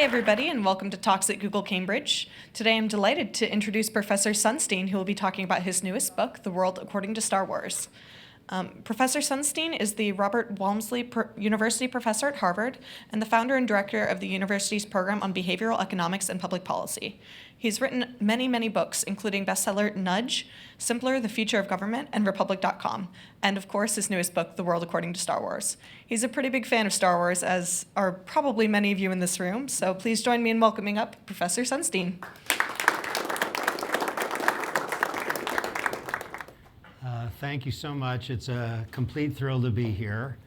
everybody, and welcome to Talks at Google Cambridge. Today I'm delighted to introduce Professor Sunstein, who will be talking about his newest book, The World According to Star Wars. Professor Sunstein is the Robert Walmsley University Professor at Harvard and the founder and director of the university's program on behavioral economics and public policy. He's written many, many books, including bestseller Nudge, Simpler, The Future of Government, and Republic.com, and of course his newest book, The World According to Star Wars. He's a pretty big fan of Star Wars, as are probably many of you in this room, so please join me in welcoming up Professor Sunstein. Thank you so much. It's a complete thrill to be here.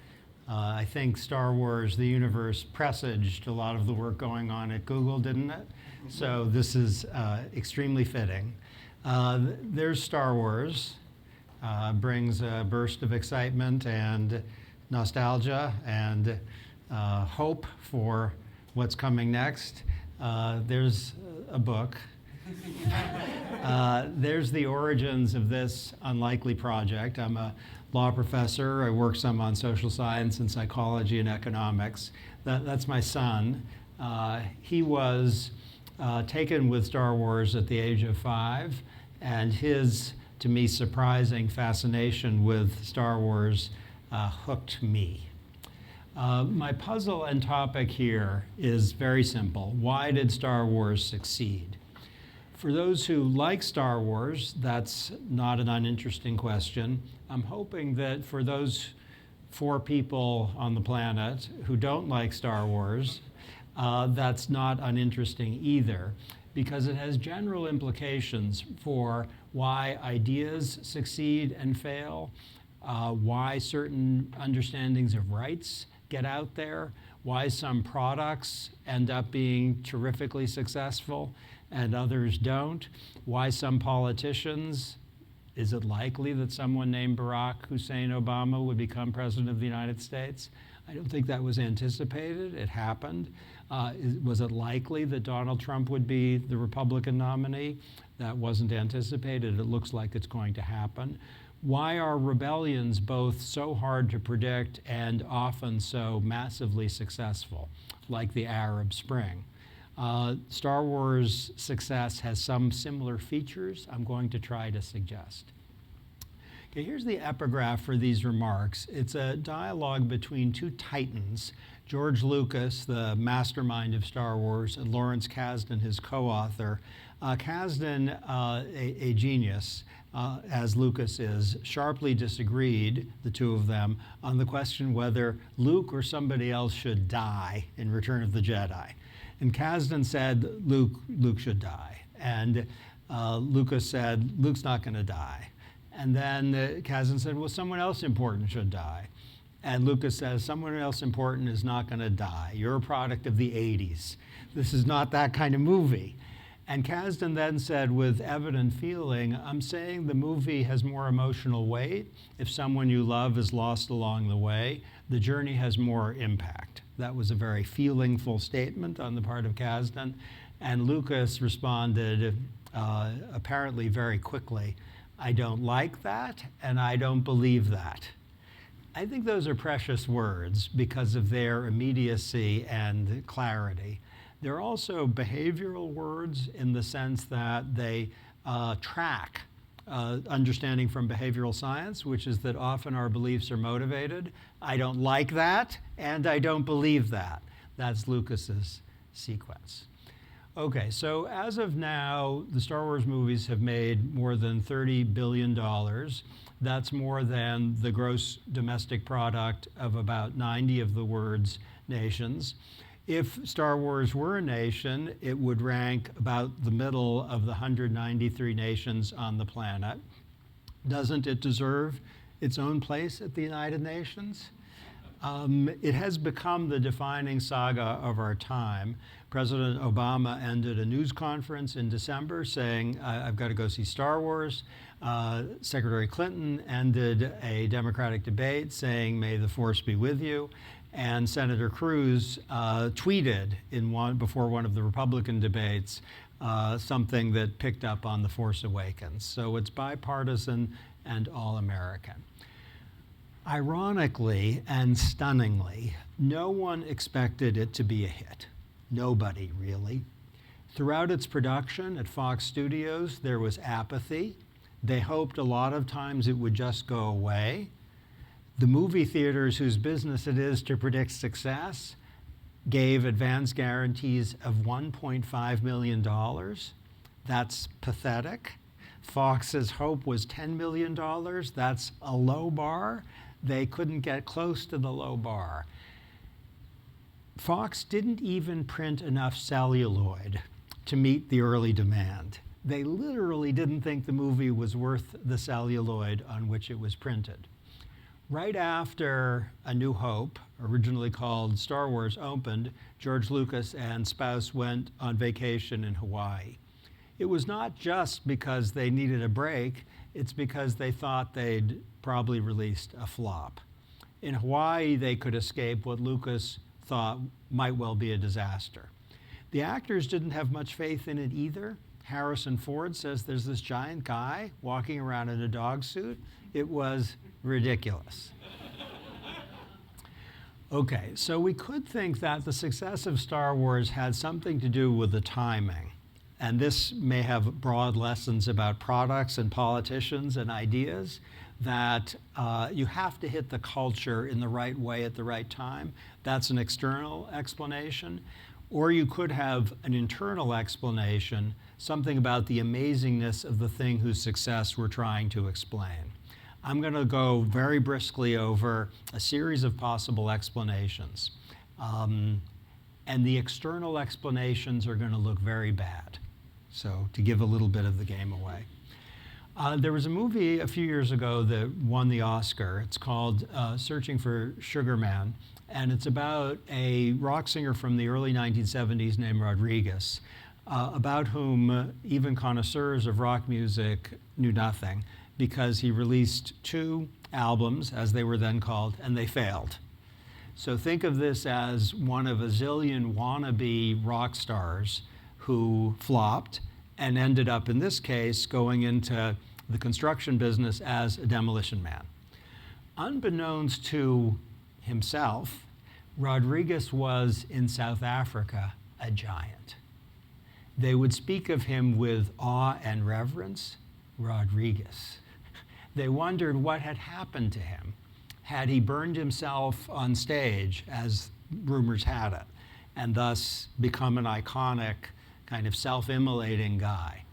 I think Star Wars, the universe, presaged a lot of the work going on at Google, didn't it? So this is extremely fitting. There's Star Wars, brings a burst of excitement and nostalgia and hope for what's coming next. There's a book. There's the origins of this unlikely project. I'm a law professor. I work some on social science and psychology and economics. That's my son. He was taken with Star Wars at the age of 5, and his, to me, surprising fascination with Star Wars hooked me. My puzzle and topic here is very simple. Why did Star Wars succeed? For those who like Star Wars, that's not an uninteresting question. I'm hoping that for those 4 people on the planet who don't like Star Wars, that's not uninteresting either, because it has general implications for why ideas succeed and fail, why certain understandings of rights get out there, why some products end up being terrifically successful and others don't, why some politicians, is it likely that someone named Barack Hussein Obama would become president of the United States? I don't think that was anticipated. It happened. Was it likely that Donald Trump would be the Republican nominee? That wasn't anticipated. It looks like it's going to happen. Why are rebellions both so hard to predict and often so massively successful, like the Arab Spring? Star Wars' success has some similar features I'm going to try to suggest. Okay, here's the epigraph for these remarks. It's a dialogue between 2 titans, George Lucas, the mastermind of Star Wars, and Lawrence Kasdan, his co-author. Kasdan, a genius, as Lucas is, sharply disagreed, the 2 of them, on the question whether Luke or somebody else should die in Return of the Jedi. And Kasdan said Luke should die. And Lucas said, Luke's not going to die. And then Kasdan said, well, someone else important should die. And Lucas says, someone else important is not going to die. You're a product of the 80s. This is not that kind of movie. And Kasdan then said, with evident feeling, I'm saying the movie has more emotional weight. If someone you love is lost along the way, the journey has more impact. That was a very feelingful statement on the part of Kasdan. And Lucas responded, apparently very quickly, I don't like that, and I don't believe that. I think those are precious words because of their immediacy and clarity. They're also behavioral words in the sense that they track understanding from behavioral science, which is that often our beliefs are motivated. I don't like that, and I don't believe that. That's Lucas's sequence. Okay, so as of now, the Star Wars movies have made more than $30 billion. That's more than the gross domestic product of about 90 of the world's nations. If Star Wars were a nation, it would rank about the middle of the 193 nations on the planet. Doesn't it deserve its own place at the United Nations? It has become the defining saga of our time. President Obama ended a news conference in December saying, I've got to go see Star Wars. Secretary Clinton ended a Democratic debate saying, may the force be with you. And Senator Cruz tweeted before one of the Republican debates something that picked up on The Force Awakens. So it's bipartisan and all-American. Ironically and stunningly, no one expected it to be a hit. Nobody, really. Throughout its production at Fox Studios, there was apathy. They hoped a lot of times it would just go away. The movie theaters, whose business it is to predict success, gave advance guarantees of $1.5 million. That's pathetic. Fox's hope was $10 million. That's a low bar. They couldn't get close to the low bar. Fox didn't even print enough celluloid to meet the early demand. They literally didn't think the movie was worth the celluloid on which it was printed. Right after A New Hope, originally called Star Wars, opened, George Lucas and spouse went on vacation in Hawaii. It was not just because they needed a break, it's because they thought they'd probably released a flop. In Hawaii, they could escape what Lucas thought might well be a disaster. The actors didn't have much faith in it either. Harrison Ford says there's this giant guy walking around in a dog suit. It was ridiculous. Okay, so we could think that the success of Star Wars had something to do with the timing. And this may have broad lessons about products and politicians and ideas, that you have to hit the culture in the right way at the right time. That's an external explanation. Or you could have an internal explanation, something about the amazingness of the thing whose success we're trying to explain. I'm going to go very briskly over a series of possible explanations. And the external explanations are going to look very bad. So to give a little bit of the game away. There was a movie a few years ago that won the Oscar. It's called Searching for Sugar Man. And it's about a rock singer from the early 1970s named Rodriguez, about whom even connoisseurs of rock music knew nothing, because he released 2 albums, as they were then called, and they failed. So think of this as one of a zillion wannabe rock stars who flopped and ended up, in this case, going into the construction business as a demolition man. Unbeknownst to himself, Rodriguez was in South Africa a giant. They would speak of him with awe and reverence, Rodriguez. They wondered what had happened to him. Had he burned himself on stage, as rumors had it, and thus become an iconic kind of self-immolating guy?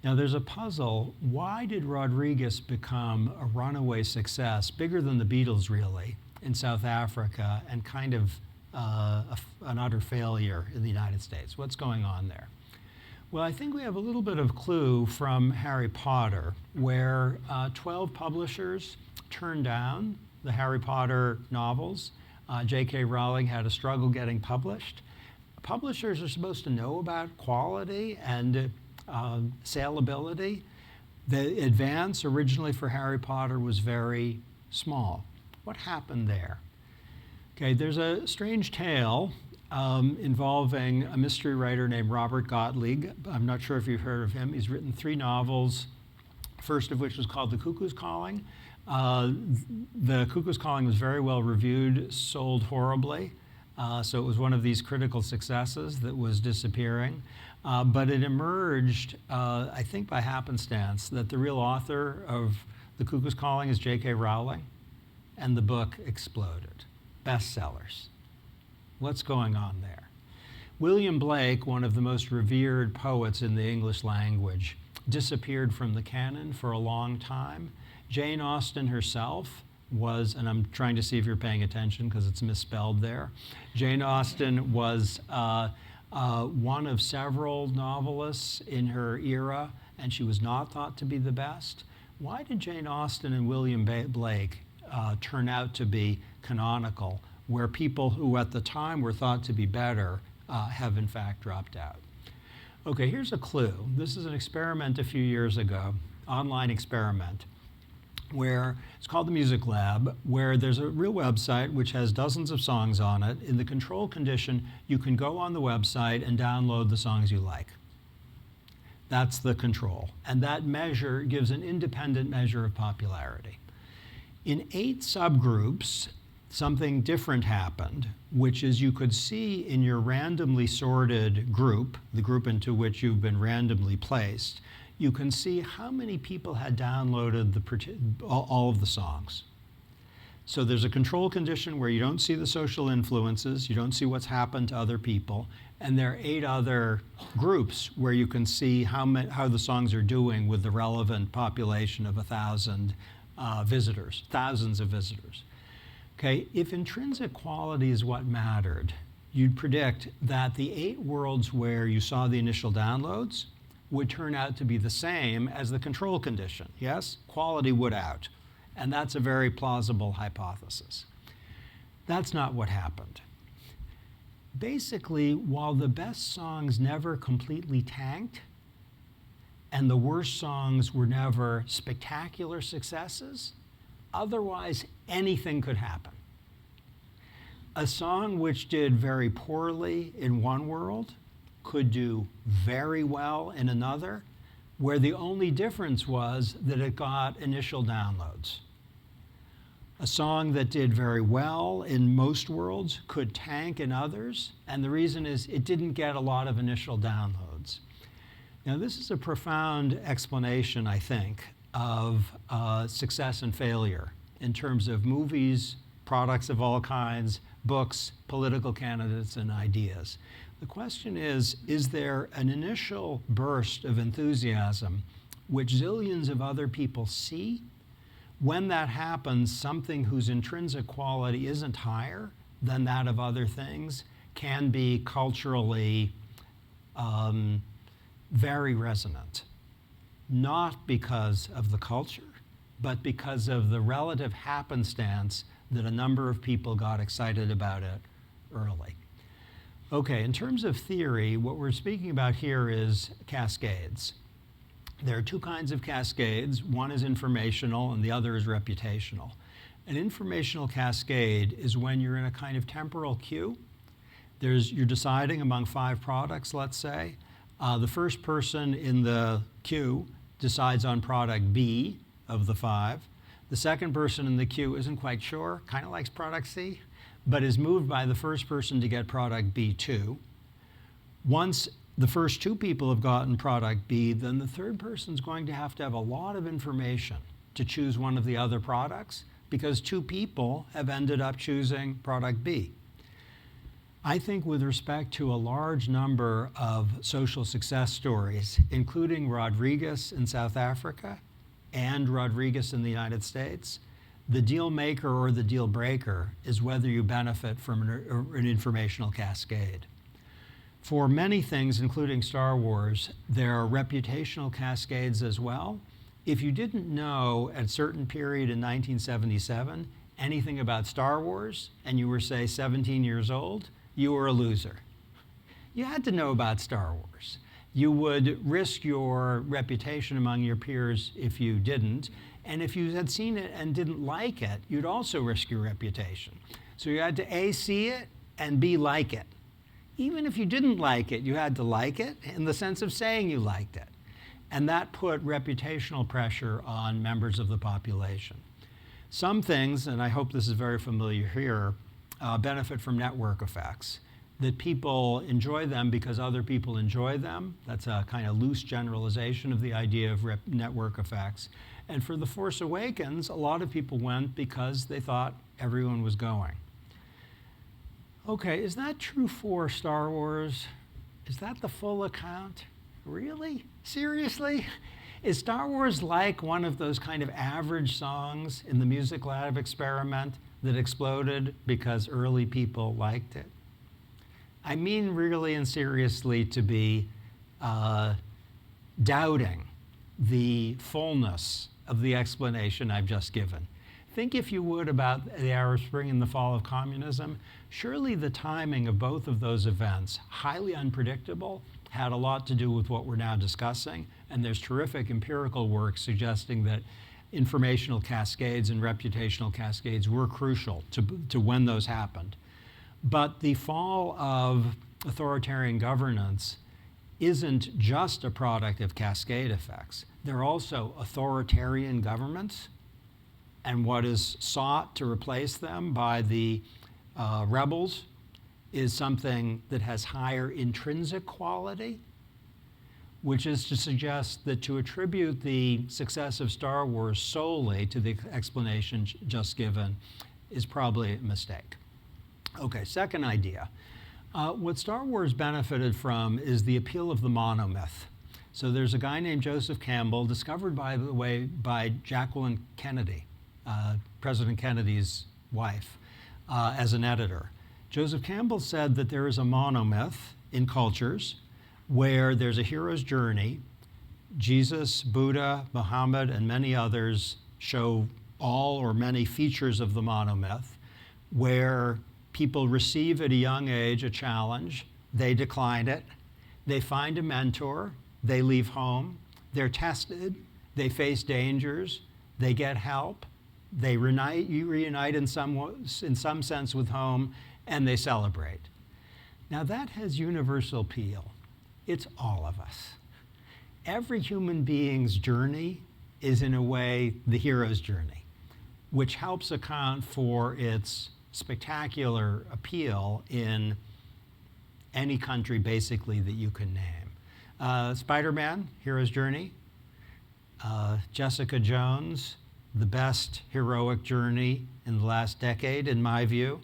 Now there's a puzzle. Why did Rodriguez become a runaway success, bigger than the Beatles really, in South Africa, and kind of an utter failure in the United States? What's going on there? Well, I think we have a little bit of clue from Harry Potter, where 12 publishers turned down the Harry Potter novels. J.K. Rowling had a struggle getting published. Publishers are supposed to know about quality and saleability. The advance originally for Harry Potter was very small. What happened there? Okay, there's a strange tale involving a mystery writer named Robert Gottlieb. I'm not sure if you've heard of him. He's written 3 novels, first of which was called The Cuckoo's Calling. The Cuckoo's Calling was very well reviewed, sold horribly. So it was one of these critical successes that was disappearing. But it emerged, I think by happenstance, that the real author of The Cuckoo's Calling is J.K. Rowling, and the book exploded. Bestsellers. What's going on there? William Blake, one of the most revered poets in the English language, disappeared from the canon for a long time. Jane Austen herself was, and I'm trying to see if you're paying attention because it's misspelled there. Jane Austen was one of several novelists in her era, and she was not thought to be the best. Why did Jane Austen and William Blake turn out to be canonical, where people who at the time were thought to be better have in fact dropped out? Okay, here's a clue. This is an experiment a few years ago, online experiment, where it's called the Music Lab, where there's a real website which has dozens of songs on it. In the control condition, you can go on the website and download the songs you like. That's the control. And that measure gives an independent measure of popularity. In 8 subgroups, something different happened, which is you could see in your randomly sorted group, the group into which you've been randomly placed, you can see how many people had downloaded all of the songs. So there's a control condition where you don't see the social influences, you don't see what's happened to other people, and there are 8 other groups where you can see how the songs are doing with the relevant population of 1,000 visitors, thousands of visitors. Okay, if intrinsic quality is what mattered, you'd predict that the 8 worlds where you saw the initial downloads would turn out to be the same as the control condition. Yes, quality would out. And that's a very plausible hypothesis. That's not what happened. Basically, while the best songs never completely tanked, and the worst songs were never spectacular successes, otherwise anything could happen. A song which did very poorly in one world could do very well in another, where the only difference was that it got initial downloads. A song that did very well in most worlds could tank in others, and the reason is it didn't get a lot of initial downloads. Now, this is a profound explanation, I think, of success and failure in terms of movies, products of all kinds, books, political candidates, and ideas. The question is there an initial burst of enthusiasm which zillions of other people see? When that happens, something whose intrinsic quality isn't higher than that of other things can be culturally very resonant. Not because of the culture, but because of the relative happenstance that a number of people got excited about it early. Okay, in terms of theory, what we're speaking about here is cascades. There are 2 kinds of cascades. One is informational and the other is reputational. An informational cascade is when you're in a kind of temporal queue. You're deciding among 5 products, let's say. The first person in the queue decides on product B of the 5. The second person in the queue isn't quite sure, kind of likes product C, but is moved by the first person to get product B2. Once the first 2 people have gotten product B, then the third person's going to have a lot of information to choose one of the other products because 2 people have ended up choosing product B. I think with respect to a large number of social success stories, including Rodriguez in South Africa and Rodriguez in the United States, the deal maker or the deal breaker is whether you benefit from an informational cascade. For many things, including Star Wars, there are reputational cascades as well. If you didn't know at a certain period in 1977 anything about Star Wars, and you were, say, 17 years old, you were a loser. You had to know about Star Wars. You would risk your reputation among your peers if you didn't, and if you had seen it and didn't like it, you'd also risk your reputation. So you had to A, see it, and B, like it. Even if you didn't like it, you had to like it in the sense of saying you liked it. And that put reputational pressure on members of the population. Some things, and I hope this is very familiar here, benefit from network effects. That people enjoy them because other people enjoy them. That's a kind of loose generalization of the idea of network effects. And for The Force Awakens, a lot of people went because they thought everyone was going. Okay, is that true for Star Wars? Is that the full account? Really? Seriously? Is Star Wars like one of those kind of average songs in the Music Lab experiment that exploded because early people liked it? I mean really and seriously to be doubting the fullness of the explanation I've just given. Think, if you would, about the Arab Spring and the fall of communism. Surely the timing of both of those events, highly unpredictable, had a lot to do with what we're now discussing, and there's terrific empirical work suggesting that informational cascades and reputational cascades were crucial to when those happened. But the fall of authoritarian governance isn't just a product of cascade effects. There are also authoritarian governments and what is sought to replace them by the rebels is something that has higher intrinsic quality, which is to suggest that to attribute the success of Star Wars solely to the explanation just given is probably a mistake. Okay, second idea. What Star Wars benefited from is the appeal of the monomyth. So there's a guy named Joseph Campbell, discovered, by the way, by Jacqueline Kennedy, President Kennedy's wife, as an editor. Joseph Campbell said that there is a monomyth in cultures where there's a hero's journey. Jesus, Buddha, Muhammad, and many others show all or many features of the monomyth, where people receive at a young age a challenge, they decline it, they find a mentor, they leave home, they're tested, they face dangers, they get help, they reunite in some sense with home, and they celebrate. Now that has universal appeal. It's all of us. Every human being's journey is in a way the hero's journey, which helps account for its spectacular appeal in any country basically that you can name. Spider-Man, hero's journey. Jessica Jones, the best heroic journey in the last decade, in my view.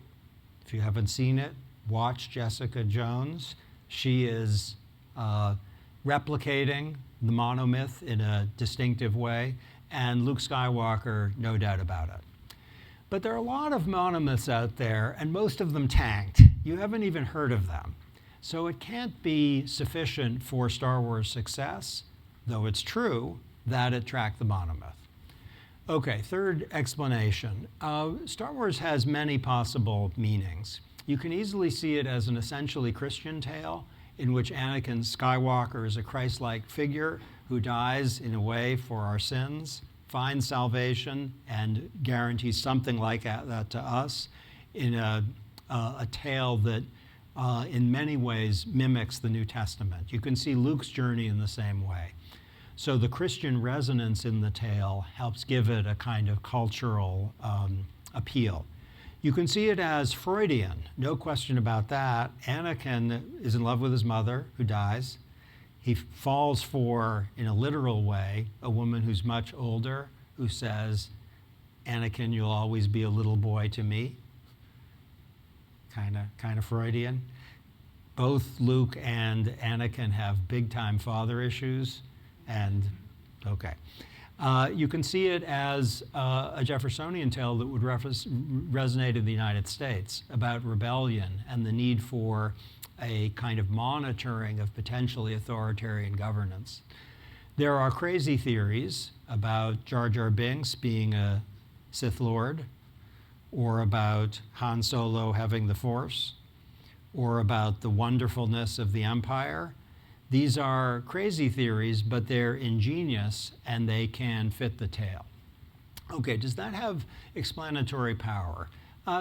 If you haven't seen it, watch Jessica Jones. She is replicating the monomyth in a distinctive way, and Luke Skywalker, no doubt about it. But there are a lot of monomyths out there, and most of them tanked. You haven't even heard of them. So it can't be sufficient for Star Wars success, though it's true that it tracked the monomyth. Okay, third explanation. Star Wars has many possible meanings. You can easily see it as an essentially Christian tale in which Anakin Skywalker is a Christ-like figure who dies in a way for our sins, finds salvation, and guarantees something like that to us in a tale that in many ways mimics the New Testament. You can see Luke's journey in the same way. So the Christian resonance in the tale helps give it a kind of cultural appeal. You can see it as Freudian, no question about that. Anakin is in love with his mother, who dies. He falls for, in a literal way, a woman who's much older, who says, Anakin, you'll always be a little boy to me. Kind of Freudian. Both Luke and Anakin have big-time father issues, and okay. You can see it as a Jeffersonian tale that would resonate in the United States about rebellion and the need for a kind of monitoring of potentially authoritarian governance. There are crazy theories about Jar Jar Binks being a Sith Lord, or about Han Solo having the Force, or about the wonderfulness of the Empire. These are crazy theories, but they're ingenious and they can fit the tale. Okay, does that have explanatory power?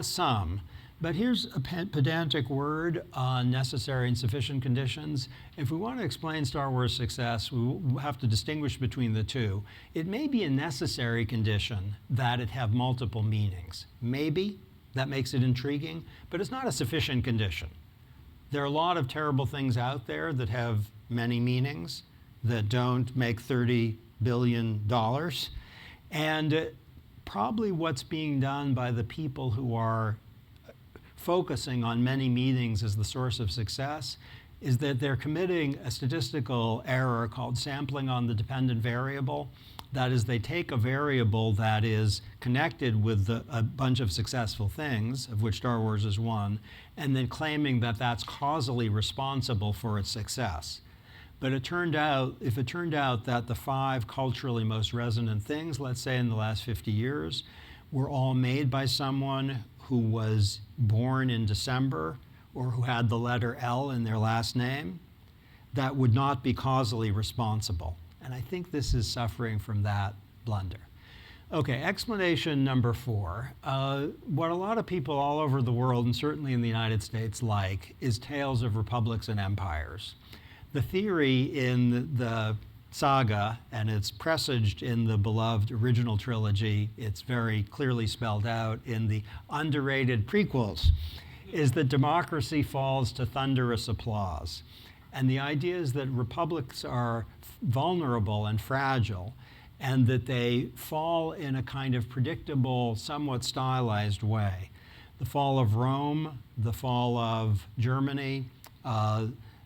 Some. But here's a pedantic word on necessary and sufficient conditions. If we want to explain Star Wars success, we have to distinguish between the two. It may be a necessary condition that it have multiple meanings. Maybe that makes it intriguing, but it's not a sufficient condition. There are a lot of terrible things out there that have many meanings that don't make $30 billion. And probably what's being done by the people who are focusing on many meanings as the source of success is that they're committing a statistical error called sampling on the dependent variable. That is, they take a variable that is connected with a bunch of successful things, of which Star Wars is one, and then claiming that that's causally responsible for its success. But if it turned out that the 5 culturally most resonant things, let's say in the last 50 years, were all made by someone who was born in December or who had the letter L in their last name, that would not be causally responsible. And I think this is suffering from that blunder. Okay, explanation number 4. What a lot of people all over the world, and certainly in the United States, like is tales of republics and empires. The theory in the saga, and it's presaged in the beloved original trilogy. It's very clearly spelled out in the underrated prequels, is that democracy falls to thunderous applause. And the idea is that republics are vulnerable and fragile, and that they fall in a kind of predictable, somewhat stylized way. The fall of Rome, the fall of Germany,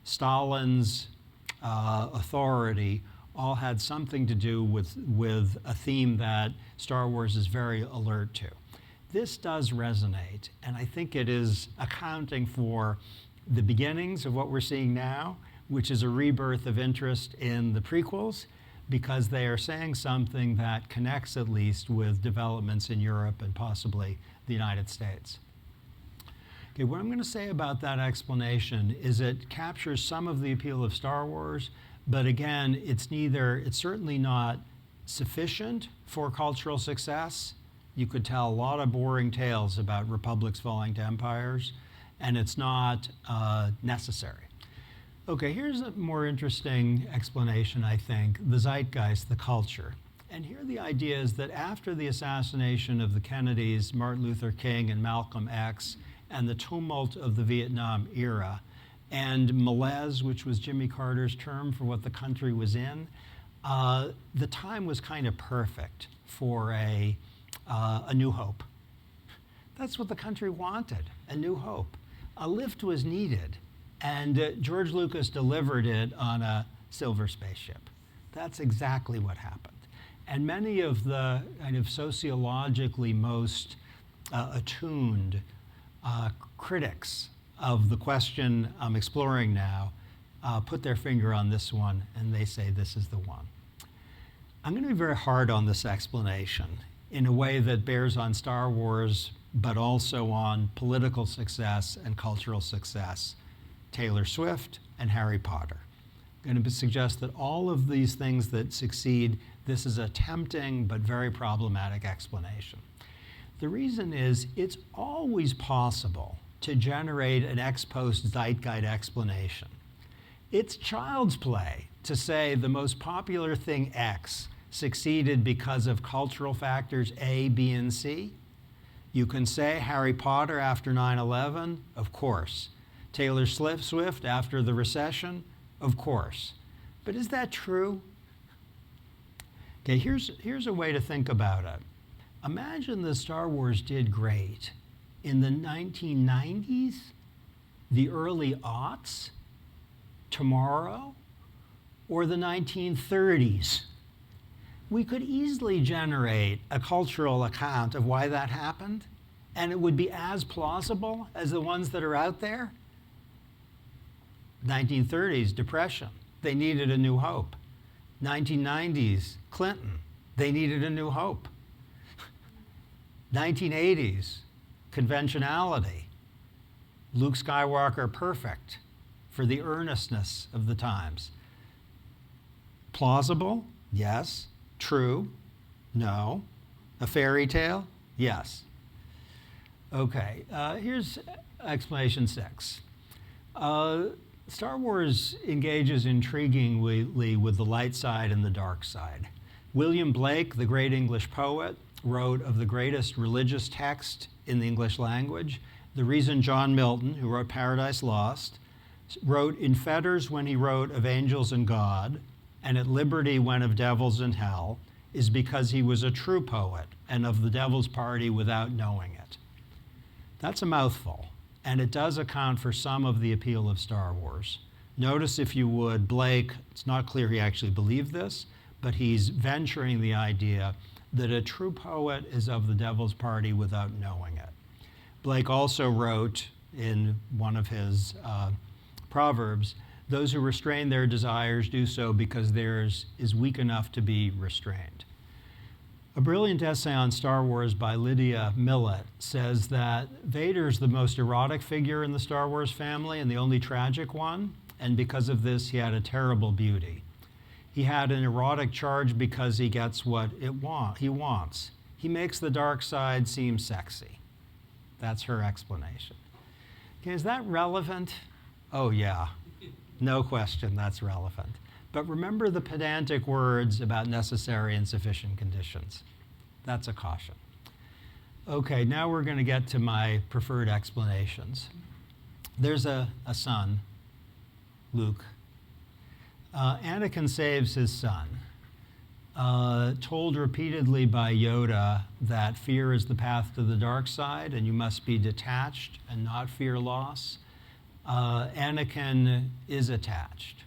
Stalin's authority all had something to do with a theme that Star Wars is very alert to. This does resonate, and I think it is accounting for the beginnings of what we're seeing now, which is a rebirth of interest in the prequels, because they are saying something that connects at least with developments in Europe and possibly the United States. Okay, what I'm going to say about that explanation is it captures some of the appeal of Star Wars, but again, it's certainly not sufficient for cultural success. You could tell a lot of boring tales about republics falling to empires, and it's not necessary. Okay, here's a more interesting explanation, I think, the zeitgeist, the culture. And here the idea is that after the assassination of the Kennedys, Martin Luther King and Malcolm X, and the tumult of the Vietnam era, and malaise, which was Jimmy Carter's term for what the country was in, the time was kind of perfect for a new hope. That's what the country wanted, a new hope. A lift was needed, and George Lucas delivered it on a silver spaceship. That's exactly what happened. And many of the kind of sociologically most attuned critics of the question I'm exploring now put their finger on this one, and they say this is the one. I'm going to be very hard on this explanation in a way that bears on Star Wars, but also on political success and cultural success, Taylor Swift and Harry Potter. I'm going to suggest that all of these things that succeed, this is a tempting but very problematic explanation. The reason is it's always possible to generate an ex post Zeitgeist explanation. It's child's play to say the most popular thing X succeeded because of cultural factors A, B, and C. You can say Harry Potter after 9/11, of course. Taylor Swift after the recession, of course. But is that true? Okay, here's a way to think about it. Imagine that Star Wars did great in the 1990s, the early aughts, tomorrow, or the 1930s. We could easily generate a cultural account of why that happened, and it would be as plausible as the ones that are out there. 1930s, Depression. They needed a new hope. 1990s, Clinton. They needed a new hope. 1980s, conventionality. Luke Skywalker, perfect for the earnestness of the times. Plausible? Yes. True? No. A fairy tale? Yes. Okay, here's explanation 6. Star Wars engages intriguingly with the light side and the dark side. William Blake, the great English poet, wrote of the greatest religious text in the English language. The reason John Milton, who wrote Paradise Lost, wrote in fetters when he wrote of angels and God, and at liberty when of devils and hell, is because he was a true poet and of the devil's party without knowing it. That's a mouthful, and it does account for some of the appeal of Star Wars. Notice, if you would, Blake, it's not clear he actually believed this, but he's venturing the idea that a true poet is of the devil's party without knowing it. Blake also wrote in one of his proverbs, those who restrain their desires do so because theirs is weak enough to be restrained. A brilliant essay on Star Wars by Lydia Millett says that Vader's the most erotic figure in the Star Wars family and the only tragic one, and because of this, he had a terrible beauty. He had an erotic charge because he gets what he wants. He makes the dark side seem sexy. That's her explanation. Okay, is that relevant? Oh yeah, no question that's relevant. But remember the pedantic words about necessary and sufficient conditions. That's a caution. Okay, now we're going to get to my preferred explanations. There's a son, Luke. Anakin saves his son. Told repeatedly by Yoda that fear is the path to the dark side and you must be detached and not fear loss. Anakin is attached.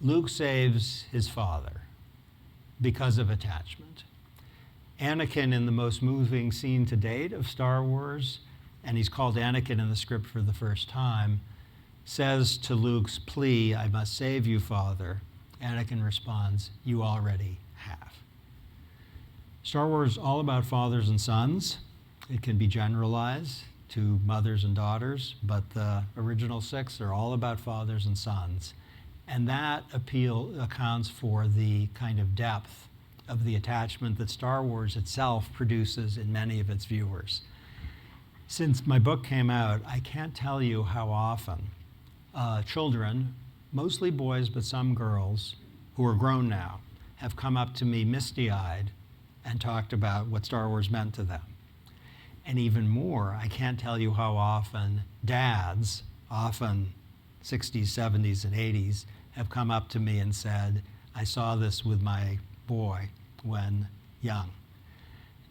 Luke saves his father because of attachment. Anakin, in the most moving scene to date of Star Wars, and he's called Anakin in the script for the first time, says to Luke's plea, "I must save you, Father." Anakin responds, "You already have." Star Wars is all about fathers and sons. It can be generalized to mothers and daughters, but the original 6 are all about fathers and sons. And that appeal accounts for the kind of depth of the attachment that Star Wars itself produces in many of its viewers. Since my book came out, I can't tell you how often children, mostly boys but some girls, who are grown now, have come up to me misty-eyed and talked about what Star Wars meant to them. And even more, I can't tell you how often dads, often 60s, 70s, and 80s, have come up to me and said, "I saw this with my boy when young."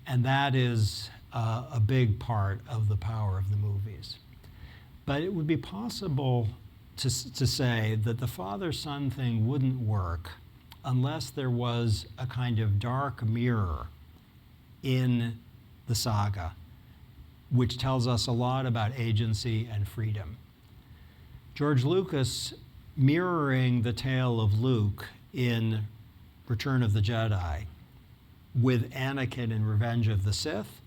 And that is a big part of the power of the movies. But it would be possible to say that the father-son thing wouldn't work unless there was a kind of dark mirror in the saga, which tells us a lot about agency and freedom. George Lucas, mirroring the tale of Luke in Return of the Jedi with Anakin in Revenge of the Sith,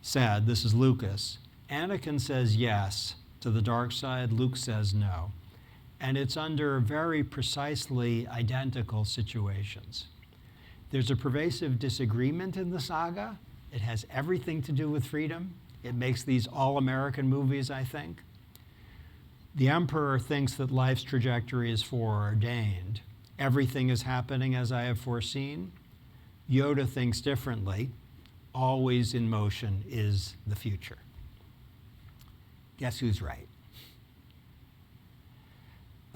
said, this is Lucas, Anakin says yes to the dark side, Luke says no. And it's under very precisely identical situations. There's a pervasive disagreement in the saga. It has everything to do with freedom. It makes these all-American movies, I think. The Emperor thinks that life's trajectory is foreordained. Everything is happening as I have foreseen. Yoda thinks differently. Always in motion is the future. Guess who's right?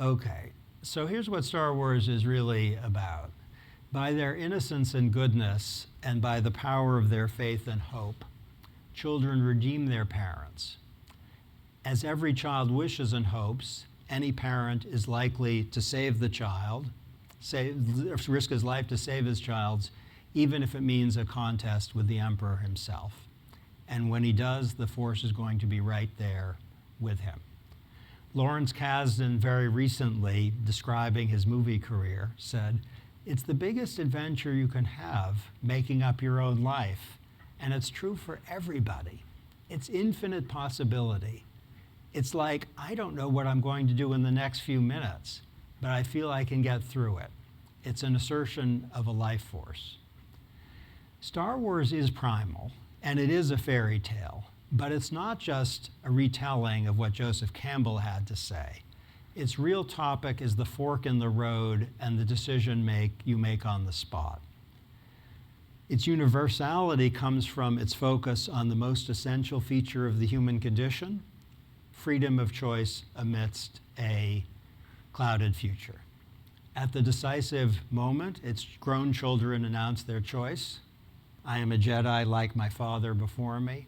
Okay, so here's what Star Wars is really about. By their innocence and goodness, and by the power of their faith and hope, children redeem their parents. As every child wishes and hopes, any parent is likely to save the child, risk his life to save his child's, even if it means a contest with the Emperor himself. And when he does, the Force is going to be right there with him. Lawrence Kasdan, very recently, describing his movie career, said, "It's the biggest adventure you can have, making up your own life. And it's true for everybody. It's infinite possibility. It's like, I don't know what I'm going to do in the next few minutes, but I feel I can get through it. It's an assertion of a life force." Star Wars is primal, and it is a fairy tale, but it's not just a retelling of what Joseph Campbell had to say. Its real topic is the fork in the road and the decision you make on the spot. Its universality comes from its focus on the most essential feature of the human condition, freedom of choice amidst a clouded future. At the decisive moment, its grown children announce their choice. I am a Jedi like my father before me.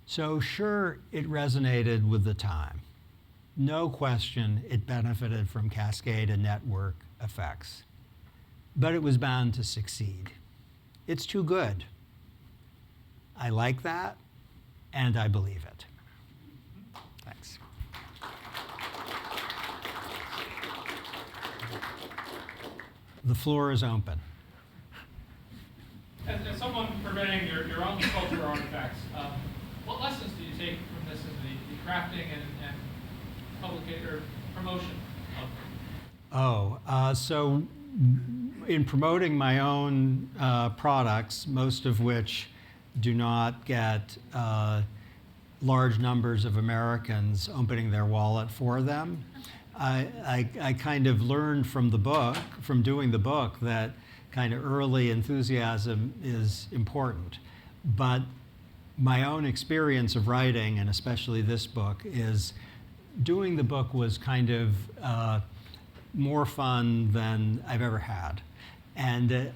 So sure, it resonated with the time. No question it benefited from cascade and network effects. But it was bound to succeed. It's too good. I like that, and I believe it. Thanks. The floor is open. As someone purveying your own cultural artifacts, what lessons do you take from this in the crafting and publication or promotion of? So in promoting my own products, most of which do not get large numbers of Americans opening their wallet for them, I kind of learned from the book, from doing the book, that kind of early enthusiasm is important. But my own experience of writing, and especially this book, is doing the book was kind of more fun than I've ever had. And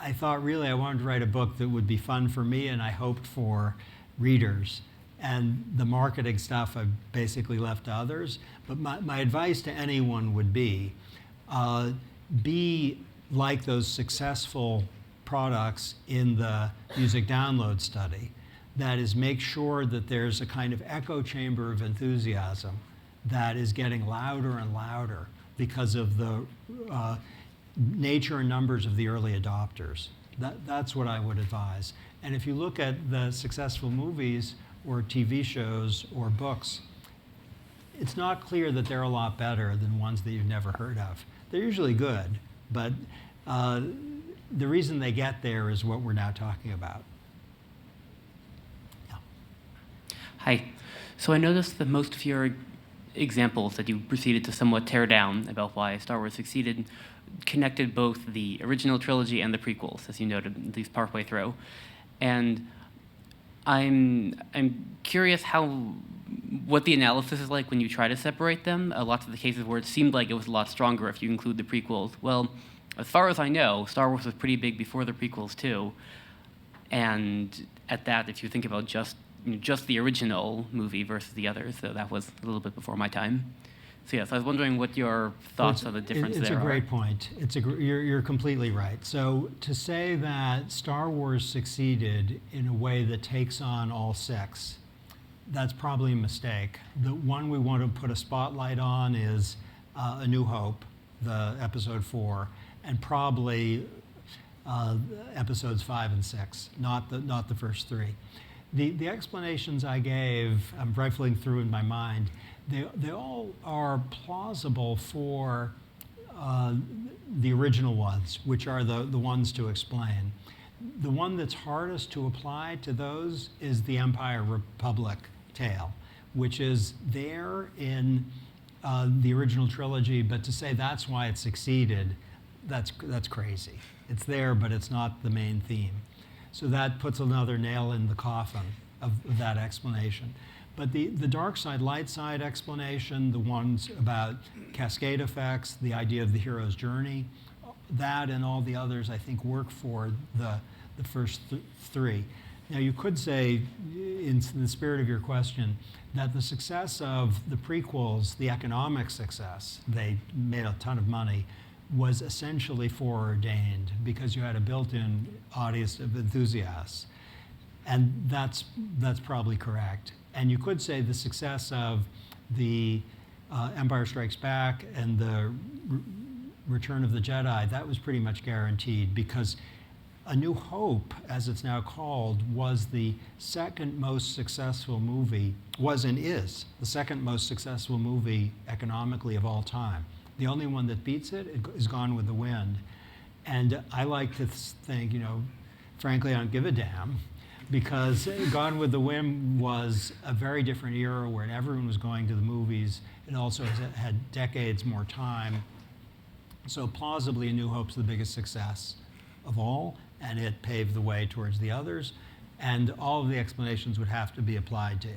I thought really I wanted to write a book that would be fun for me, and I hoped for readers. And the marketing stuff I've basically left to others. But my advice to anyone would be like those successful products in the music download study. That is, make sure that there's a kind of echo chamber of enthusiasm that is getting louder and louder because of the nature and numbers of the early adopters. That's what I would advise. And if you look at the successful movies or TV shows or books, it's not clear that they're a lot better than ones that you've never heard of. They're usually good, but the reason they get there is what we're now talking about. Yeah. Hi. So I noticed that most of your examples that you proceeded to somewhat tear down about why Star Wars succeeded connected both the original trilogy and the prequels, as you noted, at least partway through. And I'm curious what the analysis is like when you try to separate them. Lots of the cases where it seemed like it was a lot stronger if you include the prequels. Well, as far as I know, Star Wars was pretty big before the prequels too. And at that, if you think about just the original movie versus the others, so that was a little bit before my time. So yes, I was wondering what your thoughts on the difference there are. It's a great point. You're completely right. So to say that Star Wars succeeded in a way that takes on all six, that's probably a mistake. The one we want to put a spotlight on is A New Hope, the episode 4, and probably episodes 5 and 6, not the first 3. The explanations I gave, I'm rifling through in my mind, they all are plausible for the original ones, which are the ones to explain. The one that's hardest to apply to those is the Empire Republic tale, which is there in the original trilogy, but to say that's why it succeeded, that's crazy. It's there, but it's not the main theme. So that puts another nail in the coffin of that explanation. But the dark side, light side explanation, the ones about cascade effects, the idea of the hero's journey, that and all the others I think work for the first 3. Now you could say, in the spirit of your question, that the success of the prequels, the economic success, they made a ton of money, was essentially foreordained because you had a built-in audience of enthusiasts. And that's probably correct. And you could say the success of the Empire Strikes Back and the Return of the Jedi, that was pretty much guaranteed because A New Hope, as it's now called, was the second most successful movie, was and is the second most successful movie economically of all time. The only one that beats it is Gone with the Wind. And I like to think, frankly, I don't give a damn, because Gone with the Wind was a very different era where everyone was going to the movies. It also had decades more time. So plausibly, A New Hope's the biggest success of all, and it paved the way towards the others. And all of the explanations would have to be applied to it.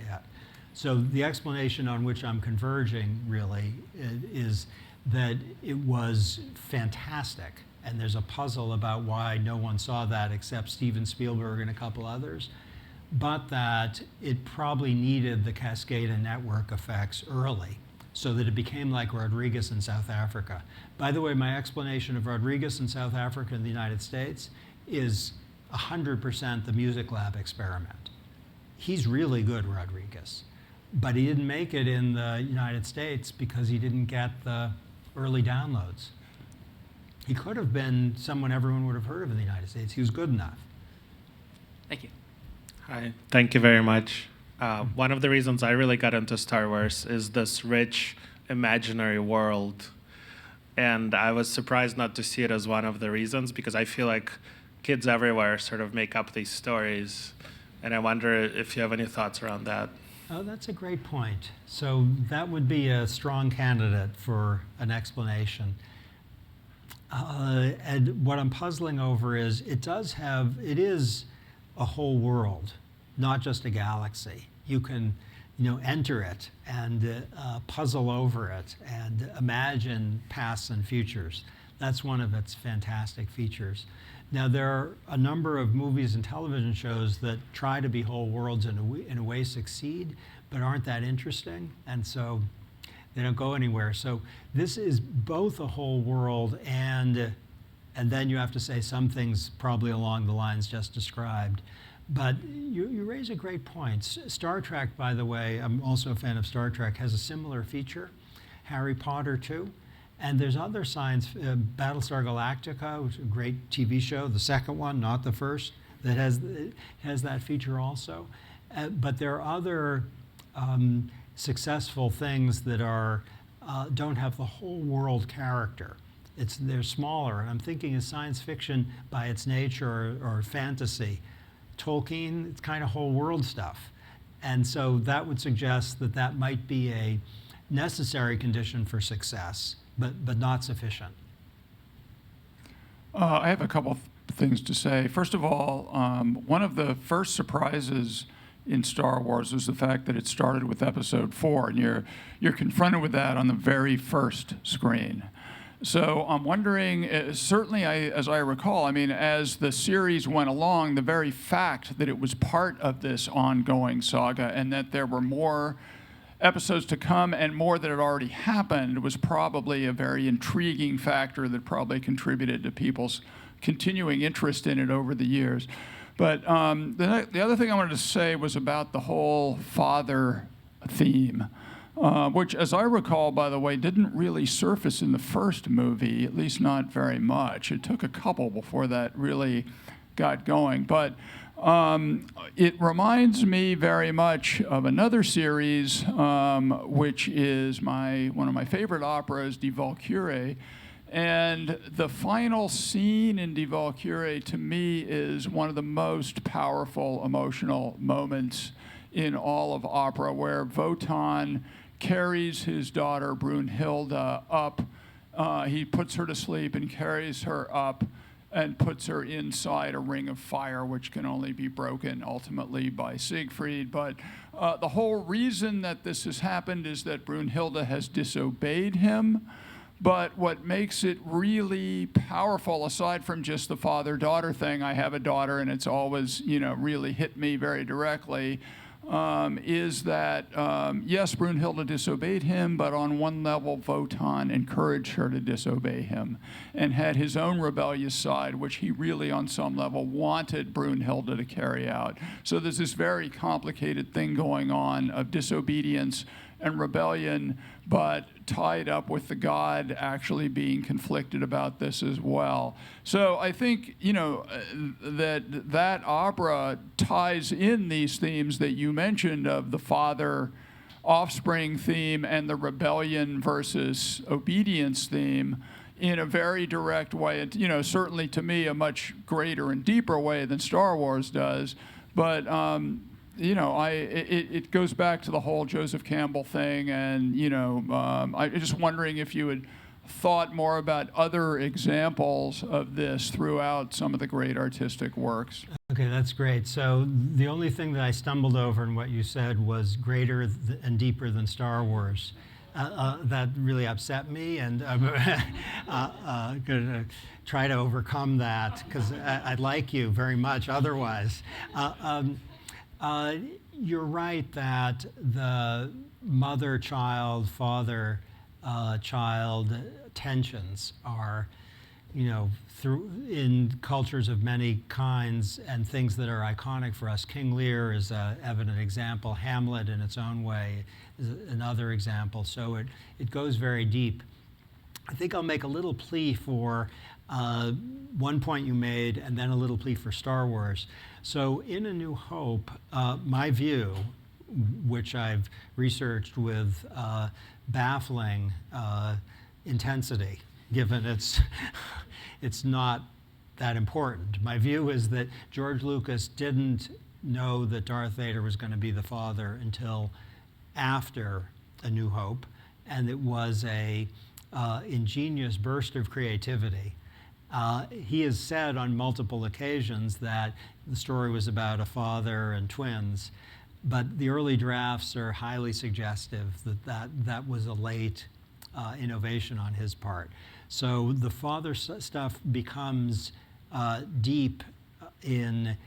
So the explanation on which I'm converging, really, is that it was fantastic. And there's a puzzle about why no one saw that except Steven Spielberg and a couple others. But that it probably needed the cascade and network effects early so that it became like Rodriguez in South Africa. By the way, my explanation of Rodriguez in South Africa and the United States is 100% the Music Lab experiment. He's really good, Rodriguez. But he didn't make it in the United States because he didn't get the early downloads. He could have been someone everyone would have heard of in the United States. He was good enough. Thank you. Hi, thank you very much. One of the reasons I really got into Star Wars is this rich imaginary world. And I was surprised not to see it as one of the reasons because I feel like kids everywhere sort of make up these stories. And I wonder if you have any thoughts around that. Oh, that's a great point. So that would be a strong candidate for an explanation. And what I'm puzzling over is it is a whole world, not just a galaxy. You can, enter it and puzzle over it and imagine pasts and futures. That's one of its fantastic features. Now, there are a number of movies and television shows that try to be whole worlds and in a way succeed, but aren't that interesting, and so they don't go anywhere. So this is both a whole world and then you have to say some things probably along the lines just described. But you raise a great point. Star Trek, by the way, I'm also a fan of Star Trek, has a similar feature. Harry Potter, too. And there's other science, Battlestar Galactica, which is a great TV show, the second one, not the first, that has that feature also. But there are other successful things that don't have the whole world character. They're smaller. And I'm thinking of science fiction by its nature or fantasy. Tolkien, it's kind of whole world stuff. And so that would suggest that might be a necessary condition for success, but not sufficient. I have a couple of things to say. First of all, one of the first surprises in Star Wars was the fact that it started with Episode 4, and you're confronted with that on the very first screen. So I'm wondering, certainly as I recall, as the series went along, the very fact that it was part of this ongoing saga and that there were more episodes to come and more that had already happened was probably a very intriguing factor that probably contributed to people's continuing interest in it over the years. But the other thing I wanted to say was about the whole father theme, which, as I recall, by the way, didn't really surface in the first movie, at least not very much. It took a couple before that really got going. But it reminds me very much of another series, which is one of my favorite operas, Die Walküre. And the final scene in Die Walküre, to me, is one of the most powerful emotional moments in all of opera, where Wotan carries his daughter Brunhilde up. He puts her to sleep and carries her up and puts her inside a ring of fire, which can only be broken ultimately by Siegfried. But the whole reason that this has happened is that Brunhilde has disobeyed him. But what makes it really powerful, aside from just the father-daughter thing, I have a daughter and it's always, really hit me very directly, is that, yes, Brunhilde disobeyed him, but on one level, Wotan encouraged her to disobey him and had his own rebellious side, which he really, on some level, wanted Brunhilde to carry out. So there's this very complicated thing going on of disobedience and rebellion, but tied up with the god actually being conflicted about this as well. So I think, that opera ties in these themes that you mentioned of the father-offspring theme and the rebellion versus obedience theme in a very direct way. And, certainly to me, a much greater and deeper way than Star Wars does. But, it goes back to the whole Joseph Campbell thing, and I'm just wondering if you had thought more about other examples of this throughout some of the great artistic works. Okay, that's great. So the only thing that I stumbled over in what you said was greater and deeper than Star Wars. That really upset me, and I'm going to try to overcome that because I like you very much otherwise. You're right that the mother-child, father-child tensions are, in cultures of many kinds and things that are iconic for us. King Lear is an evident example. Hamlet, in its own way, is another example. So it goes very deep. I think I'll make a little plea for one point you made, and then a little plea for Star Wars. So in A New Hope, my view, which I've researched with baffling intensity, given it's not that important. My view is that George Lucas didn't know that Darth Vader was going to be the father until after A New Hope, and it was a ingenious burst of creativity. He has said on multiple occasions that the story was about a father and twins, but the early drafts are highly suggestive that was a late innovation on his part. So the father stuff becomes deep in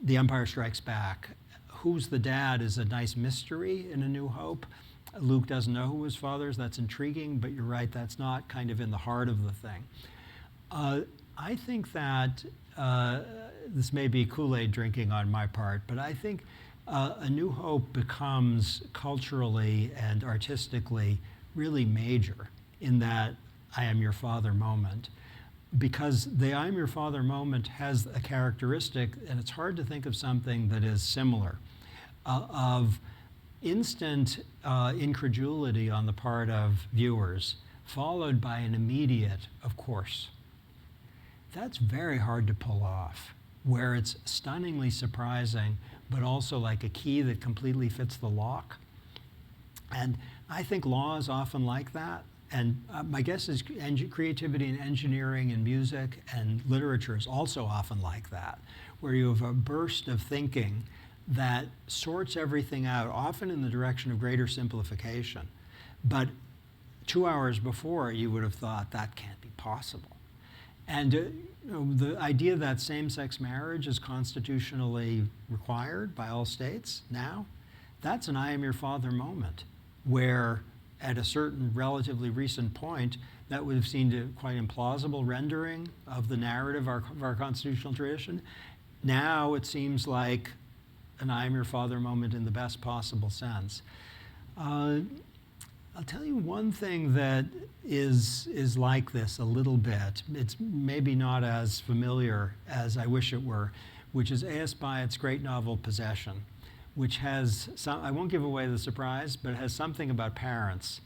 The Empire Strikes Back. Who's the dad is a nice mystery in A New Hope. Luke doesn't know who his father is. That's intriguing, but you're right, that's not kind of in the heart of the thing. I think that this may be Kool-Aid drinking on my part, but I think A New Hope becomes culturally and artistically really major in that I am your father moment, because the I am your father moment has a characteristic, and it's hard to think of something that is similar, of instant incredulity on the part of viewers, followed by an immediate, of course. That's very hard to pull off, where it's stunningly surprising, but also like a key that completely fits the lock. And I think law is often like that. And my guess is creativity and engineering and music and literature is also often like that, where you have a burst of thinking that sorts everything out, often in the direction of greater simplification. But 2 hours before, you would have thought that can't be possible. And the idea that same-sex marriage is constitutionally required by all states now, that's an I am your father moment, where at a certain relatively recent point, that would have seemed a quite implausible rendering of the narrative of our constitutional tradition. Now it seems like an I am your father moment in the best possible sense. I'll tell you one thing that is like this a little bit. It's maybe not as familiar as I wish it were, which is A.S. Byatt's great novel Possession, which has some, I won't give away the surprise, but it has something about parents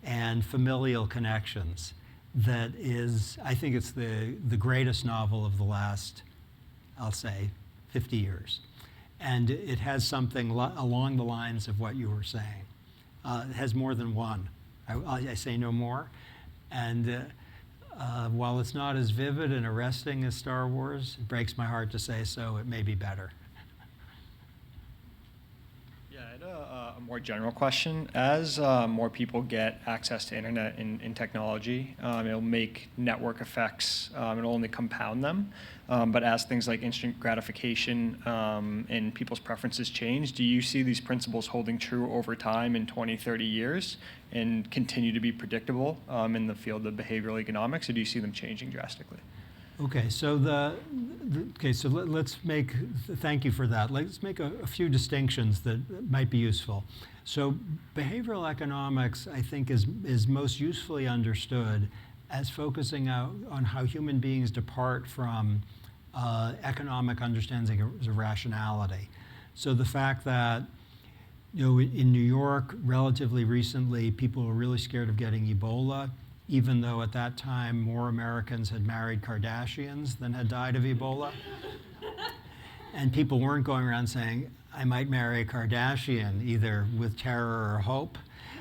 and familial connections that is, I think it's the greatest novel of the last, I'll say, 50 years. And it has something along the lines of what you were saying. It has more than one. I say no more. And while it's not as vivid and arresting as Star Wars, it breaks my heart to say so, it may be better. Yeah, I had a more general question. As more people get access to internet and technology, it'll make network effects, it'll only compound them. But as things like instant gratification and people's preferences change, do you see these principles holding true over time in 20, 30 years and continue to be predictable in the field of behavioral economics, or do you see them changing drastically? Okay, so let's make, thank you for that. Let's make a few distinctions that might be useful. So behavioral economics, I think, is most usefully understood as focusing out on how human beings depart from economic understanding of rationality. So the fact that, in New York, relatively recently, people were really scared of getting Ebola, even though at that time more Americans had married Kardashians than had died of Ebola. And people weren't going around saying, I might marry a Kardashian, either with terror or hope.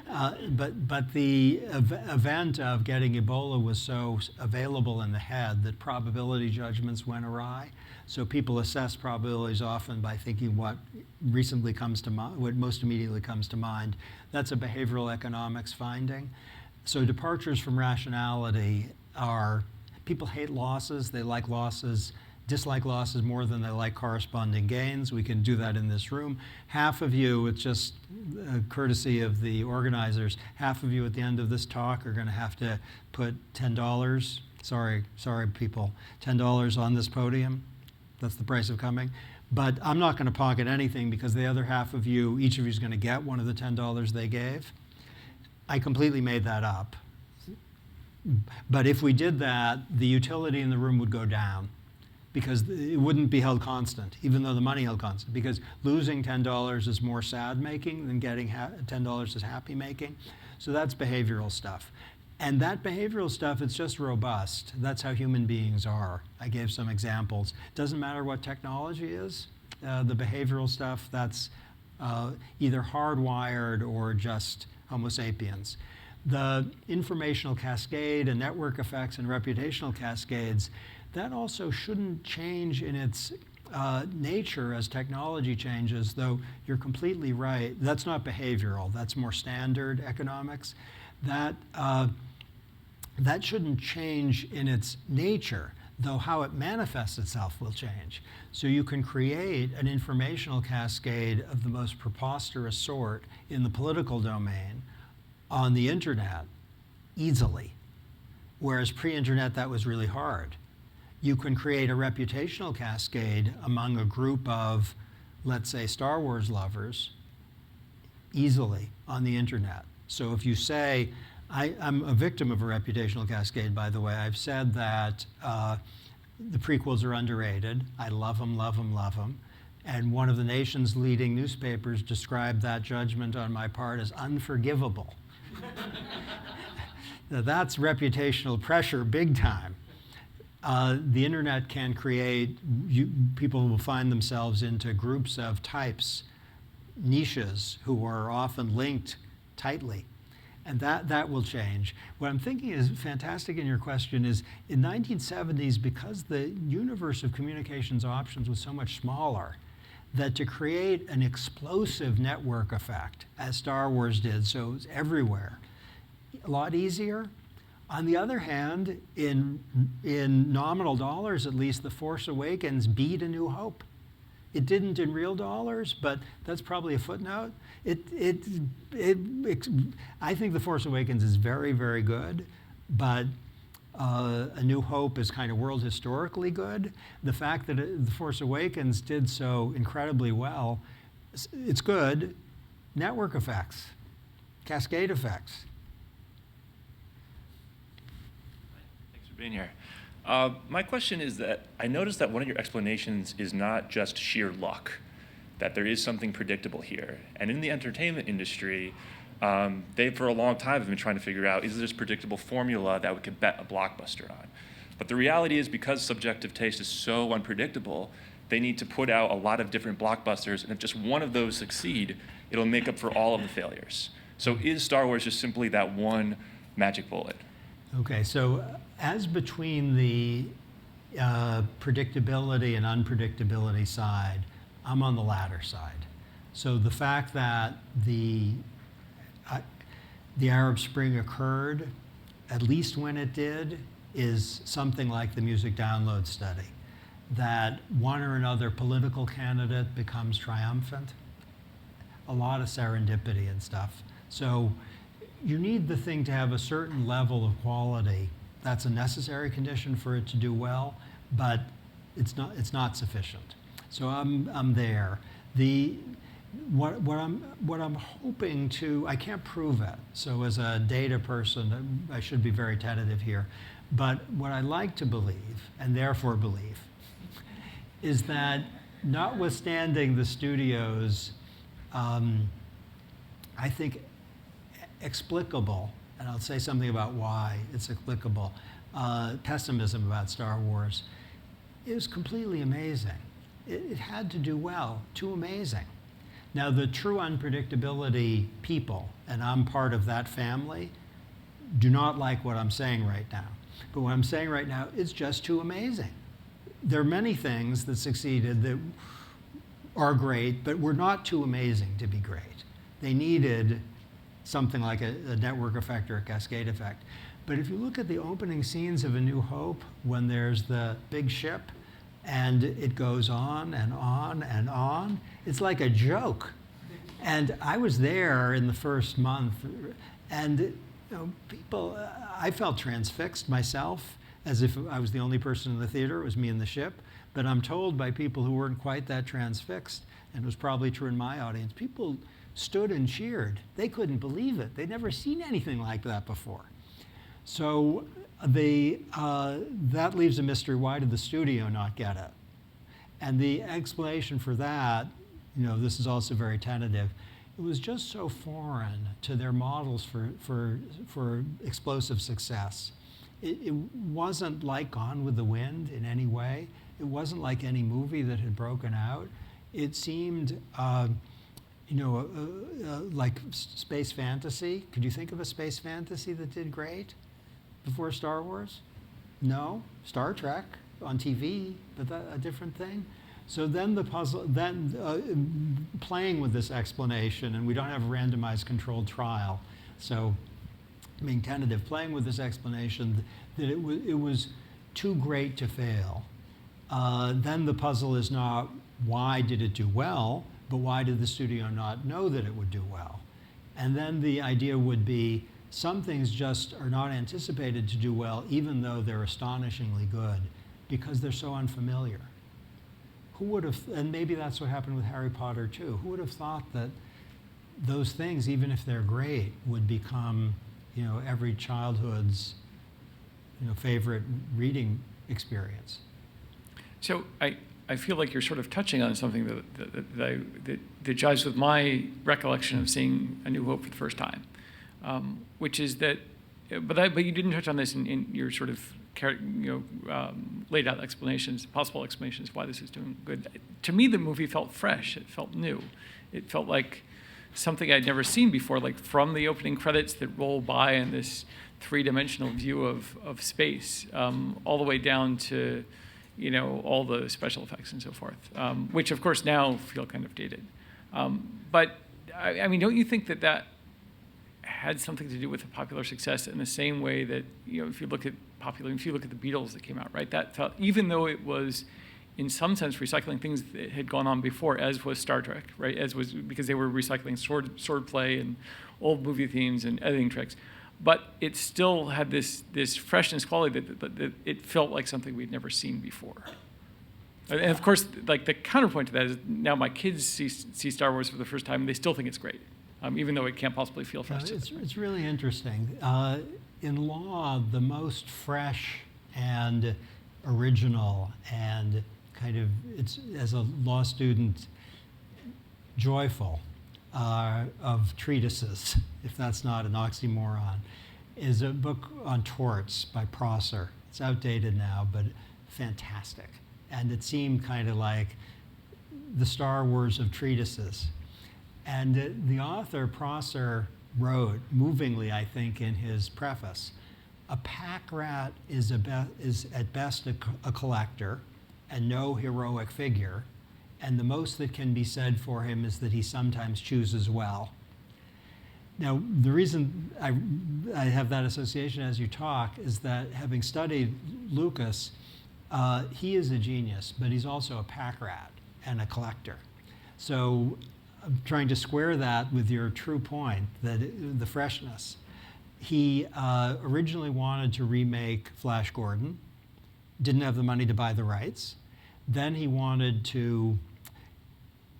But the event of getting Ebola was so available in the head that probability judgments went awry. So people assess probabilities often by thinking what recently comes to mind, what most immediately comes to mind. That's a behavioral economics finding. So departures from rationality are, people hate losses, they like losses, dislike losses more than they like corresponding gains. We can do that in this room. Half of you, it's just courtesy of the organizers, half of you at the end of this talk are going to have to put $10, sorry people, $10 on this podium. That's the price of coming. But I'm not going to pocket anything because the other half of you, each of you is going to get one of the $10 they gave. I completely made that up. But if we did that, the utility in the room would go down because it wouldn't be held constant, even though the money held constant, because losing $10 is more sad-making than getting $10 is happy-making. So that's behavioral stuff. And that behavioral stuff, it's just robust. That's how human beings are. I gave some examples. It doesn't matter what technology is. The behavioral stuff, that's either hardwired or just Homo sapiens. The informational cascade and network effects and reputational cascades, that also shouldn't change in its nature as technology changes, though you're completely right. That's not behavioral, that's more standard economics. That shouldn't change in its nature, though how it manifests itself will change. So you can create an informational cascade of the most preposterous sort in the political domain on the internet easily, whereas pre-internet that was really hard. You can create a reputational cascade among a group of, let's say, Star Wars lovers easily on the internet. So if you say, I'm a victim of a reputational cascade, by the way. I've said that the prequels are underrated. I love them, love them, love them. And one of the nation's leading newspapers described that judgment on my part as unforgivable. Now, that's reputational pressure big time. The internet can create, people will find themselves into groups of types, niches, who are often linked tightly. And that will change. What I'm thinking is fantastic in your question is, in 1970s, because the universe of communications options was so much smaller, that to create an explosive network effect, as Star Wars did, so it was everywhere, a lot easier. On the other hand, in nominal dollars at least, The Force Awakens beat A New Hope. It didn't in real dollars, but that's probably a footnote. I think The Force Awakens is very, very good, but A New Hope is kind of world historically good. The fact that The Force Awakens did so incredibly well, it's good. Network effects, cascade effects. Thanks for being here. My question is that I noticed that one of your explanations is not just sheer luck, that there is something predictable here. And in the entertainment industry, they for a long time have been trying to figure out, is there this predictable formula that we could bet a blockbuster on? But the reality is, because subjective taste is so unpredictable, they need to put out a lot of different blockbusters, and if just one of those succeed, it'll make up for all of the failures. So is Star Wars just simply that one magic bullet? Okay, so as between the predictability and unpredictability side, I'm on the latter side. So the fact that the Arab Spring occurred, at least when it did, is something like the music download study. That one or another political candidate becomes triumphant. A lot of serendipity and stuff. So you need the thing to have a certain level of quality. That's a necessary condition for it to do well, but it's not sufficient. So I'm there. What I'm hoping to, I can't prove it. So as a data person, I should be very tentative here. But what I like to believe, and therefore believe, is that notwithstanding the studios, I think explicable, and I'll say something about why it's explicable, pessimism about Star Wars, is completely amazing. It had to do well, too amazing. Now, the true unpredictability people, and I'm part of that family, do not like what I'm saying right now. But what I'm saying right now is just too amazing. There are many things that succeeded that are great, but were not too amazing to be great. They needed something like a network effect or a cascade effect. But if you look at the opening scenes of A New Hope, when there's the big ship, and it goes on and on and on, it's like a joke. And I was there in the first month, and people, I felt transfixed myself, as if I was the only person in the theater. It was me and the ship. But I'm told by people who weren't quite that transfixed, and it was probably true in my audience, people stood and cheered. They couldn't believe it. They'd never seen anything like that before. So that leaves a mystery. Why did the studio not get it? And the explanation for that, this is also very tentative, it was just so foreign to their models for explosive success. It wasn't like Gone with the Wind in any way. It wasn't like any movie that had broken out. it seemed, like space fantasy. Could you think of a space fantasy that did great before Star Wars? No. Star Trek on TV, but a different thing. So then the puzzle, playing with this explanation, and we don't have a randomized controlled trial, so being tentative, playing with this explanation that it was too great to fail. Then the puzzle is not why did it do well, but why did the studio not know that it would do well? And then the idea would be some things just are not anticipated to do well, even though they're astonishingly good, because they're so unfamiliar. Who would have, and maybe that's what happened with Harry Potter too, who would have thought that those things, even if they're great, would become, every childhood's, favorite reading experience? So I feel like you're sort of touching on something that jives with my recollection of seeing A New Hope for the first time, which is that, but you didn't touch on this in your sort of laid out explanations, possible explanations why this is doing good. To me, the movie felt fresh. It felt new. It felt like something I'd never seen before, like from the opening credits that roll by in this three-dimensional view of space, all the way down to, all the special effects and so forth, which of course now feel kind of dated. But I mean, don't you think that had something to do with the popular success in the same way that, if you look at the Beatles that came out, right? That felt, even though it was in some sense recycling things that had gone on before, as was Star Trek, right? As was, because they were recycling sword play and old movie themes and editing tricks. But it still had this freshness quality that it felt like something we'd never seen before. And of course, like the counterpoint to that is now my kids see Star Wars for the first time and they still think it's great, even though it can't possibly feel fresh to them. It's really interesting. In law, the most fresh and original and kind of, it's, as a law student, joyful of treatises, if that's not an oxymoron, is a book on torts by Prosser. It's outdated now, but fantastic. And it seemed kind of like the Star Wars of treatises. And the author, Prosser, wrote, movingly, I think, in his preface, a pack rat is at best a collector and no heroic figure, and the most that can be said for him is that he sometimes chooses well. Now, the reason I have that association as you talk is that, having studied Lucas, he is a genius, but he's also a pack rat and a collector. So I'm trying to square that with your true point, that the freshness. He originally wanted to remake Flash Gordon, didn't have the money to buy the rights. Then he wanted to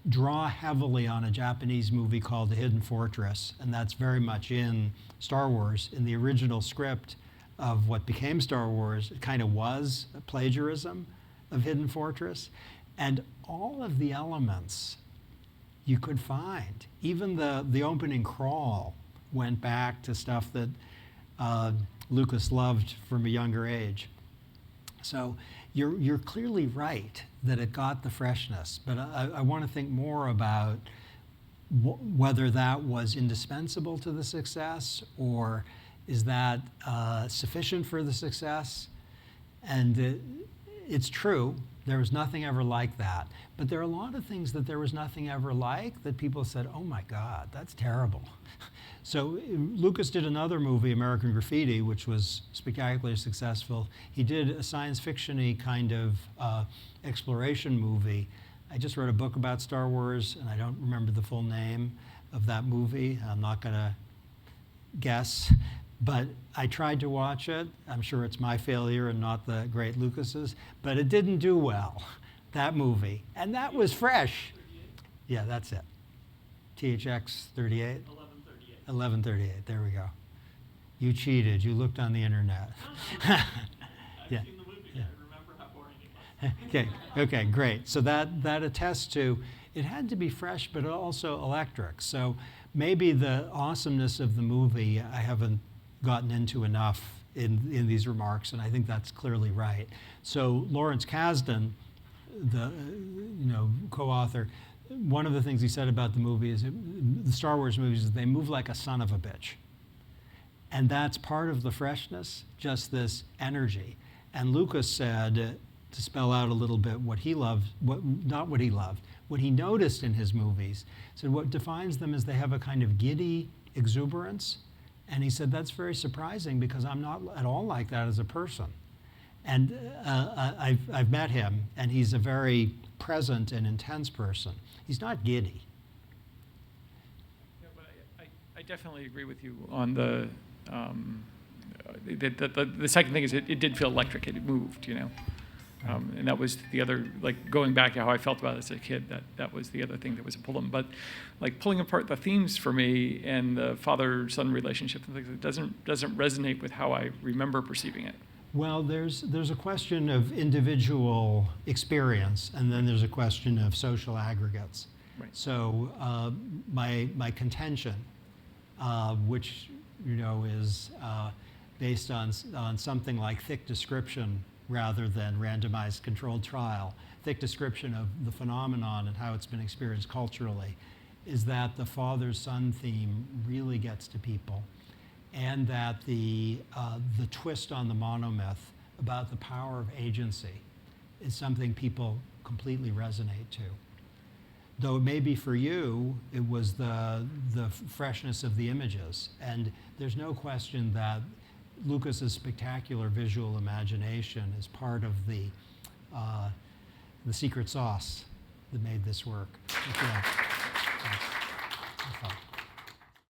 draw heavily on a Japanese movie called The Hidden Fortress, and that's very much in Star Wars. In the original script of what became Star Wars, it kind of was a plagiarism of Hidden Fortress. And all of the elements you could find. Even the opening crawl went back to stuff that Lucas loved from a younger age. So you're clearly right that it got the freshness, but I want to think more about whether that was indispensable to the success, or is that sufficient for the success? And it's true, there was nothing ever like that. But there are a lot of things that there was nothing ever like that people said, oh my God, that's terrible. So Lucas did another movie, American Graffiti, which was spectacularly successful. He did a science fiction-y kind of exploration movie. I just wrote a book about Star Wars, and I don't remember the full name of that movie. I'm not going to guess. But I tried to watch it. I'm sure it's my failure and not the great Lucas's. But it didn't do well, that movie. And that was fresh. Yeah, that's it. THX 38? 1138. 1138, there we go. You cheated. You looked on the internet. I've Yeah. seen the movie. Yeah. I remember how boring it was. Okay, great. So that attests to, it had to be fresh, but also electric. So maybe the awesomeness of the movie I haven't gotten into enough in these remarks, and I think that's clearly right. So Lawrence Kasdan co-author, one of the things he said about the movie is the Star Wars movies is they move like a son of a bitch. And that's part of the freshness, just this energy. And Lucas said, to spell out a little bit what he loved, what he noticed in his movies, said what defines them is they have a kind of giddy exuberance. And he said, that's very surprising because I'm not at all like that as a person. And I've met him, and he's a very present and intense person. He's not giddy. Yeah, but I definitely agree with you on the second thing is it did feel electric. It moved, you know. And that was the other, like going back to how I felt about it as a kid, that was the other thing that was a pull-em. But like pulling apart the themes for me and the father-son relationship, it doesn't resonate with how I remember perceiving it. Well, there's a question of individual experience, and then there's a question of social aggregates. Right. So my contention, which is based on something like thick description rather than randomized controlled trial, thick description of the phenomenon and how it's been experienced culturally, is that the father-son theme really gets to people, and that the twist on the monomyth about the power of agency is something people completely resonate to. Though it may be for you, it was the freshness of the images. And there's no question that Lucas's spectacular visual imagination is part of the secret sauce that made this work. Yeah.